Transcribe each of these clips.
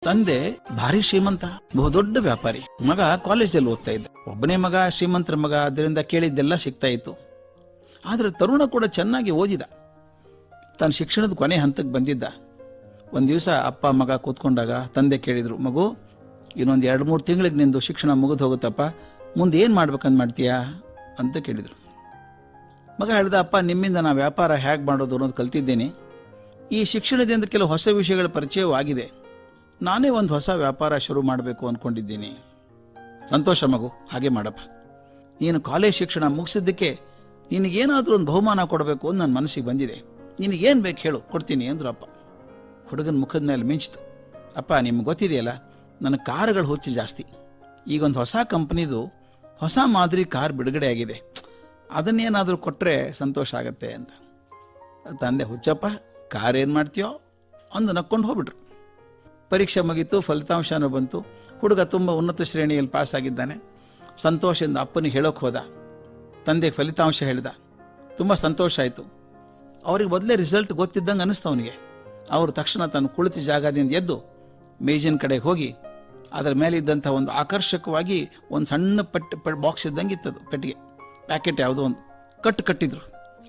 ತಂದೆ ಭಾರಿ ಶ್ರೀಮಂತ, ಬಹುದೊಡ್ಡ ವ್ಯಾಪಾರಿ. ಮಗ ಕಾಲೇಜಲ್ಲಿ ಓದ್ತಾ ಇದ್ದ. ಒಬ್ಬನೇ ಮಗ, ಶ್ರೀಮಂತರ ಮಗ, ಅದರಿಂದ ಕೇಳಿದ್ದೆಲ್ಲ ಸಿಗ್ತಾ ಇತ್ತು. ಆದ್ರೆ ತರುಣ ಕೂಡ ಚೆನ್ನಾಗಿ ಓದಿದ. ತಾನು ಶಿಕ್ಷಣದ ಕೊನೆ ಹಂತಕ್ಕೆ ಬಂದಿದ್ದ. ಒಂದು ದಿವಸ ಅಪ್ಪ ಮಗ ಕೂತ್ಕೊಂಡಾಗ ತಂದೆ ಕೇಳಿದ್ರು, ಮಗು ಇನ್ನೊಂದು 2-3 ತಿಂಗಳಿಗೆ ನಿಂದು ಶಿಕ್ಷಣ ಮುಗಿದು ಹೋಗುತ್ತಪ್ಪ, ಮುಂದೆ ಏನು ಮಾಡ್ಬೇಕಂತ ಮಾಡ್ತೀಯಾ ಅಂತ ಕೇಳಿದರು. ಮಗ ಹೇಳ್ದ, ಅಪ್ಪ ನಿಮ್ಮಿಂದ ನಾ ವ್ಯಾಪಾರ ಹೇಗೆ ಮಾಡೋದು ಅನ್ನೋದು ಕಲ್ತಿದ್ದೇನೆ. ಈ ಶಿಕ್ಷಣದಿಂದ ಕೆಲವು ಹೊಸ ವಿಷಯಗಳ ಪರಿಚಯವೂ ಆಗಿದೆ. ನಾನೇ ಒಂದು ಹೊಸ ವ್ಯಾಪಾರ ಶುರು ಮಾಡಬೇಕು ಅಂದ್ಕೊಂಡಿದ್ದೀನಿ. ಸಂತೋಷ ಮಗು, ಹಾಗೆ ಮಾಡಪ್ಪ. ನೀನು ಕಾಲೇಜ್ ಶಿಕ್ಷಣ ಮುಗಿಸಿದ್ದಕ್ಕೆ ನಿನಗೇನಾದರೂ ಒಂದು ಬಹುಮಾನ ಕೊಡಬೇಕು ಅಂತ ನನ್ನ ಮನಸ್ಸಿಗೆ ಬಂದಿದೆ. ನಿನಗೇನು ಬೇಕು ಹೇಳು, ಕೊಡ್ತೀನಿ ಅಂದ್ರು ಅಪ್ಪ. ಹುಡುಗನ ಮುಖದ ಮೇಲೆ ಮಿಂಚಿತು. ಅಪ್ಪ, ನಿಮ್ಗೆ ಗೊತ್ತಿದೆಯಲ್ಲ, ನನ್ನ ಕಾರುಗಳು ಹುಚ್ಚು ಜಾಸ್ತಿ. ಈಗೊಂದು ಹೊಸ ಕಂಪ್ನಿದು ಹೊಸ ಮಾದರಿ ಕಾರ್ ಬಿಡುಗಡೆ ಆಗಿದೆ, ಅದನ್ನೇನಾದರೂ ಕೊಟ್ಟರೆ ಸಂತೋಷ ಆಗತ್ತೆ ಅಂತ. ತಂದೆ, ಹುಚ್ಚಪ್ಪ, ಕಾರ್ ಏನು ಮಾಡ್ತೀಯೋ ಅಂದು ನಕ್ಕೊಂಡು ಹೋಗ್ಬಿಟ್ರು. ಪರೀಕ್ಷೆ ಮುಗೀತು, ಫಲಿತಾಂಶನೂ ಬಂತು. ಹುಡುಗ ತುಂಬ ಉನ್ನತ ಶ್ರೇಣಿಯಲ್ಲಿ ಪಾಸ್ ಆಗಿದ್ದಾನೆ. ಸಂತೋಷದಿಂದ ಅಪ್ಪನಿಗೆ ಹೇಳೋಕೆ ಹೋದ. ತಂದೆಗೆ ಫಲಿತಾಂಶ ಹೇಳಿದ. ತುಂಬ ಸಂತೋಷ ಆಯಿತು. ಅವ್ರಿಗೆ ಮೊದಲೇ ರಿಸಲ್ಟ್ ಗೊತ್ತಿದ್ದಂಗೆ ಅನ್ನಿಸ್ತು ಅವನಿಗೆ. ಅವರು ತಕ್ಷಣ ತನ್ನ ಕುಳಿತ ಜಾಗದಿಂದ ಎದ್ದು ಮೇಜಿನ ಕಡೆಗೆ ಹೋಗಿ ಅದರ ಮೇಲೆ ಇದ್ದಂಥ ಒಂದು ಆಕರ್ಷಕವಾಗಿ ಒಂದು ಸಣ್ಣ ಬಾಕ್ಸ್ ಇದ್ದಂಗೆ ಇತ್ತದು, ಪೆಟ್ಟಿಗೆ ಪ್ಯಾಕೆಟ್ ಯಾವುದೋ ಒಂದು ಕಟ್ಟಿದ್ರು.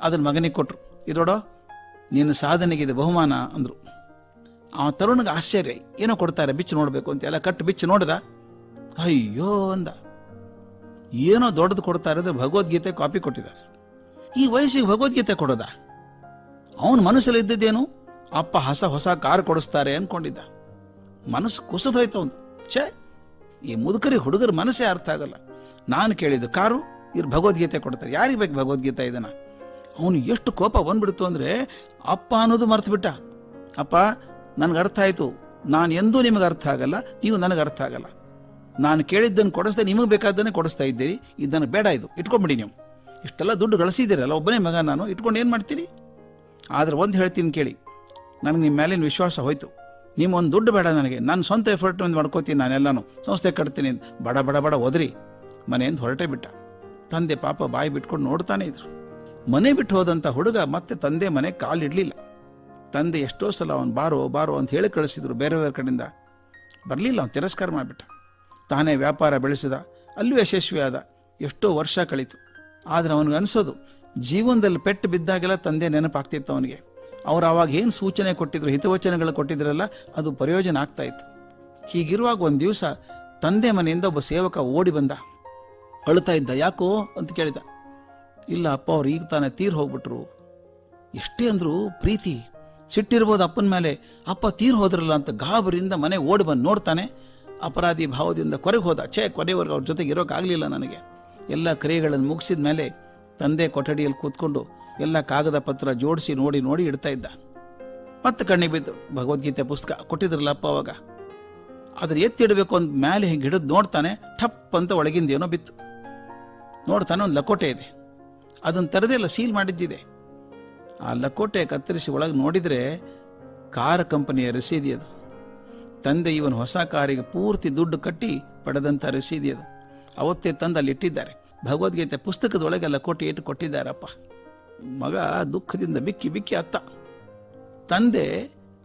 ಅದನ್ನ ಮಗನಿಗೆ ಕೊಟ್ಟರು. ಇದೋಡೋ ನಿನ್ನ ಸಾಧನೆಗೆ ಇದು ಬಹುಮಾನ ಅಂದರು. ಆ ತರುಣಿಗೆ ಆಶ್ಚರ್ಯ, ಏನೋ ಕೊಡ್ತಾರೆ, ಬಿಚ್ಚು ನೋಡಬೇಕು ಅಂತ ಎಲ್ಲ ಬಿಚ್ಚು ನೋಡ್ದ. ಅಯ್ಯೋ ಅಂದ, ಏನೋ ದೊಡ್ಡದು ಕೊಡ್ತಾರೆ, ಅದು ಭಗವದ್ಗೀತೆ ಕಾಪಿ ಕೊಟ್ಟಿದ್ದಾರೆ. ಈ ವಯಸ್ಸಿಗೆ ಭಗವದ್ಗೀತೆ ಕೊಡೋದ? ಅವನ ಮನಸ್ಸಲ್ಲಿ ಇದ್ದಿದ್ದೇನು, ಅಪ್ಪ ಹೊಸ ಕಾರ್ ಕೊಡಿಸ್ತಾರೆ ಅಂದ್ಕೊಂಡಿದ್ದ. ಮನಸ್ಸು ಕುಸಿದೋಯ್ತು ಅವನು. ಛೇ, ಈ ಮುದುಕರಿ ಹುಡುಗರ ಮನಸ್ಸೇ ಅರ್ಥ ಆಗಲ್ಲ. ನಾನು ಕೇಳಿದ್ದು ಕಾರು, ಇವ್ರು ಭಗವದ್ಗೀತೆ ಕೊಡ್ತಾರೆ, ಯಾರಿಗೆ ಬೇಕು ಭಗವದ್ಗೀತೆ ಇದನ್ನ? ಅವನು ಎಷ್ಟು ಕೋಪ ಬಂದ್ಬಿಡ್ತು ಅಂದರೆ ಅಪ್ಪ ಅನ್ನೋದು ಮರ್ತು ಬಿಟ್ಟ. ಅಪ್ಪ, ನನಗೆ ಅರ್ಥ ಆಯಿತು, ನಾನು ಎಂದೂ ನಿಮಗೆ ಅರ್ಥ ಆಗಲ್ಲ, ನೀವು ನನಗೆ ಅರ್ಥ ಆಗಲ್ಲ. ನಾನು ಕೇಳಿದ್ದನ್ನು ಕೊಡಿಸ್ದೆ, ನಿಮಗೆ ಬೇಕಾದ್ದನ್ನೇ ಕೊಡಿಸ್ತಾ ಇದ್ದೀರಿ. ಇದು ನನಗೆ ಬೇಡ, ಇದು ಇಟ್ಕೊಂಬಿಡಿ. ನೀವು ಇಷ್ಟೆಲ್ಲ ದುಡ್ಡು ಗಳಿಸಿದ್ದೀರಲ್ಲ, ಒಬ್ಬನೇ ಮಗ ನಾನು, ಇಟ್ಕೊಂಡು ಏನು ಮಾಡ್ತೀರಿ? ಆದರೆ ಒಂದು ಹೇಳ್ತೀನಿ ಕೇಳಿ, ನನಗೆ ನಿಮ್ಮ ಮೇಲಿನ ವಿಶ್ವಾಸ ಹೋಯ್ತು. ನಿಮ್ಮ ಒಂದು ದುಡ್ಡು ಬೇಡ ನನಗೆ, ನಾನು ಸ್ವಂತ ಎಫರ್ಟ್ ಒಂದು ಮಾಡ್ಕೋತೀನಿ, ನಾನೆಲ್ಲನೂ ಸಂಸ್ಥೆ ಕಟ್ತೀನಿ. ಬಡ ಹೋದ್ರಿ ಮನೆಯಿಂದ ಹೊರಟೇ ಬಿಟ್ಟ. ತಂದೆ ಪಾಪ ಬಾಯಿ ಬಿಟ್ಕೊಂಡು ನೋಡ್ತಾನೆ ಇದ್ರು. ಮನೆ ಬಿಟ್ಟು ಹೋದಂಥ ಹುಡುಗ ಮತ್ತೆ ತಂದೆ ಮನೆ ಕಾಲಿಡಲಿಲ್ಲ. ತಂದೆ ಎಷ್ಟೋ ಸಲ ಅವನು ಬಾರೋ ಅಂತ ಹೇಳಿ ಕಳಿಸಿದ್ರು ಬೇರೆಯವರ ಕಡೆಯಿಂದ. ಬರಲಿಲ್ಲ, ಅವನು ತಿರಸ್ಕಾರ ಮಾಡಿಬಿಟ್ಟ. ತಾನೇ ವ್ಯಾಪಾರ ಬೆಳೆಸಿದ, ಅಲ್ಲೂ ಯಶಸ್ವಿ ಆದ. ಎಷ್ಟೋ ವರ್ಷ ಕಳೀತು. ಆದರೆ ಅವನಿಗೆ ಅನಿಸೋದು, ಜೀವನದಲ್ಲಿ ಪೆಟ್ಟು ಬಿದ್ದಾಗೆಲ್ಲ ತಂದೆ ನೆನಪಾಗ್ತಿತ್ತು ಅವನಿಗೆ. ಅವ್ರು ಆವಾಗ ಏನು ಸೂಚನೆ ಕೊಟ್ಟಿದ್ರು, ಹಿತವಚನಗಳು ಕೊಟ್ಟಿದ್ರಲ್ಲ, ಅದು ಪ್ರಯೋಜನ ಆಗ್ತಾ ಇತ್ತು. ಹೀಗಿರುವಾಗ ಒಂದು ದಿವಸ ತಂದೆ ಮನೆಯಿಂದ ಒಬ್ಬ ಸೇವಕ ಓಡಿ ಬಂದ. ಅಳ್ತಾ ಇದ್ದ. ಯಾಕೋ ಅಂತ ಕೇಳಿದ. ಇಲ್ಲ ಅಪ್ಪ, ಅವ್ರು ಈಗ ತಾನೇ ತೀರ್ ಹೋಗ್ಬಿಟ್ರು. ಎಷ್ಟೇ ಅಂದ್ರು ಪ್ರೀತಿ, ಸಿಟ್ಟಿರ್ಬೋದು ಅಪ್ಪನ ಮೇಲೆ. ಅಪ್ಪ ತೀರ್ ಹೋದ್ರಲ್ಲ ಅಂತ ಗಾಬರಿಯಿಂದ ಮನೆ ಓಡಿ ಬಂದು ನೋಡ್ತಾನೆ. ಅಪರಾಧಿ ಭಾವದಿಂದ ಕೊರೆಗೆ ಹೋದ. ಕೊನೆವರೆಗೂ ಅವ್ರ ಜೊತೆಗೆ ಇರೋಕ್ಕಾಗಲಿಲ್ಲ ನನಗೆ. ಎಲ್ಲ ಕ್ರಿಯೆಗಳನ್ನು ಮುಗಿಸಿದ ಮೇಲೆ ತಂದೆ ಕೊಠಡಿಯಲ್ಲಿ ಕೂತ್ಕೊಂಡು ಎಲ್ಲ ಕಾಗದ ಪತ್ರ ಜೋಡಿಸಿ ನೋಡಿ ಇಡ್ತಾ ಇದ್ದ. ಮತ್ತೆ ಕಣ್ಣಿಗೆ ಬಿದ್ದು ಭಗವದ್ಗೀತೆ ಪುಸ್ತಕ ಕೊಟ್ಟಿದ್ರಲ್ಲ ಅಪ್ಪ ಅವಾಗ. ಅದ್ರ ಎತ್ತಿಡಬೇಕು ಅಂದ ಮೇಲೆ ಹಿಂಗೆ ಹಿಡಿದು ನೋಡ್ತಾನೆ. ಠಪ್ ಅಂತ ಒಳಗಿಂದ ಏನೋ ಬಿತ್ತು. ನೋಡ್ತಾನೆ, ಒಂದು ಲಕೋಟೆ ಇದೆ. ಅದನ್ನು ತೆರೆದೆಲ್ಲ ಸೀಲ್ ಮಾಡಿದ್ದಿದೆ. ಆ ಲಕೋಟೆ ಕತ್ತರಿಸಿ ಒಳಗೆ ನೋಡಿದರೆ ಕಾರ್ ಕಂಪನಿಯ ರಸೀದಿ ಅದು. ತಂದೆ ಇವನ್ ಹೊಸ ಕಾರಿಗೆ ಪೂರ್ತಿ ದುಡ್ಡು ಕಟ್ಟಿ ಪಡೆದಂಥ ರಸೀದಿ ಅದು. ಅವತ್ತೇ ತಂದು ಅಲ್ಲಿ ಇಟ್ಟಿದ್ದಾರೆ. ಭಗವದ್ಗೀತೆ ಪುಸ್ತಕದೊಳಗೆ ಲಕೋಟೆ ಇಟ್ಟು ಕೊಟ್ಟಿದ್ದಾರಪ್ಪ. ಮಗ ದುಃಖದಿಂದ ಬಿಕ್ಕಿ ಅತ್ತ. ತಂದೆ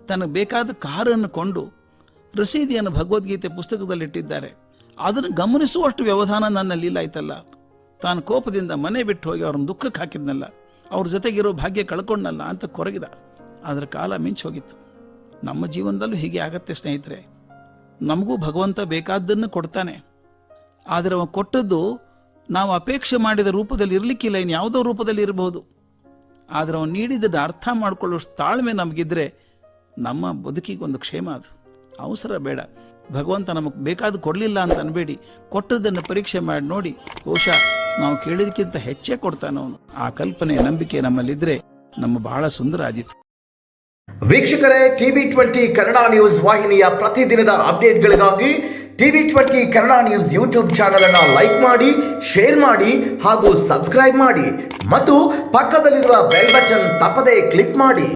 ತನಗೆ ಬೇಕಾದ ಕಾರನ್ನು ಕೊಂಡು ರಸೀದಿಯನ್ನು ಭಗವದ್ಗೀತೆ ಪುಸ್ತಕದಲ್ಲಿ ಇಟ್ಟಿದ್ದಾರೆ. ಅದನ್ನು ಗಮನಿಸುವಷ್ಟು ವ್ಯವಧಾನ ನನ್ನಲ್ಲಿ ಇಲ್ಲ ಆಯ್ತಲ್ಲ. ತಾನು ಕೋಪದಿಂದ ಮನೆ ಬಿಟ್ಟು ಹೋಗಿ ಅವ್ರನ್ನ ದುಃಖಕ್ಕೆ ಹಾಕಿದ್ನಲ್ಲ, ಅವ್ರ ಜೊತೆಗಿರೋ ಭಾಗ್ಯ ಕಳ್ಕೊಂಡಲ್ಲ ಅಂತ ಕೊರಗಿದ. ಅದರ ಕಾಲ ಮಿಂಚು ಹೋಗಿತ್ತು. ನಮ್ಮ ಜೀವನದಲ್ಲೂ ಹೀಗೆ ಆಗತ್ತೆ ಸ್ನೇಹಿತರೆ. ನಮಗೂ ಭಗವಂತ ಬೇಕಾದ್ದನ್ನು ಕೊಡ್ತಾನೆ. ಆದರೆ ಅವ ಕೊಟ್ಟದ್ದು ನಾವು ಅಪೇಕ್ಷೆ ಮಾಡಿದ ರೂಪದಲ್ಲಿ ಇರಲಿಕ್ಕಿಲ್ಲ, ಇನ್ನು ಯಾವುದೋ ರೂಪದಲ್ಲಿ ಇರಬಹುದು. ಆದರೆ ಅವನು ನೀಡಿದ್ದನ್ನು ಅರ್ಥ ಮಾಡಿಕೊಳ್ಳುವಷ್ಟು ತಾಳ್ಮೆ ನಮಗಿದ್ರೆ ನಮ್ಮ ಬದುಕಿಗೊಂದು ಕ್ಷೇಮ. ಅದು ಅವಸರ ಬೇಡ. ಭಗವಂತ ನಮಗೆ ಬೇಕಾದ ಕೊಡಲಿಲ್ಲ ಅಂತ ಅನ್ಬೇಡಿ. ಕೊಟ್ಟದ್ದನ್ನು ಪರೀಕ್ಷೆ ಮಾಡಿ ನೋಡಿ, ಬಹುಶಃ ನಾವು ಕೇಳಿದಕ್ಕಿಂತ ಹೆಚ್ಚೇ ಕೊಡ್ತಾನೆ ಅವನು. ಆ ಕಲ್ಪನೆ, ನಂಬಿಕೆ ನಮ್ಮಲ್ಲಿದ್ರೆ ನಮ್ಮ ಬಹಳ ಸುಂದರ ಆದಿತ್ತು. ವೀಕ್ಷಕರೇ, TV20 ಕನ್ನಡ ನ್ಯೂಸ್ ವಾಹಿನಿಯ ಪ್ರತಿದಿನದ ಅಪ್ಡೇಟ್ಗಳಿಗಾಗಿ TV20 Kannada news YouTube channel ಅನ್ನು ಲೈಕ್ ಮಾಡಿ, ಶೇರ್ ಮಾಡಿ ಹಾಗೂ ಸಬ್ಸ್ಕ್ರೈಬ್ ಮಾಡಿ ಮತ್ತು ಪಕ್ಕದಲ್ಲಿರುವ ಬೆಲ್ ಬಟನ್ ತಪ್ಪದೇ ಕ್ಲಿಕ್ ಮಾಡಿ.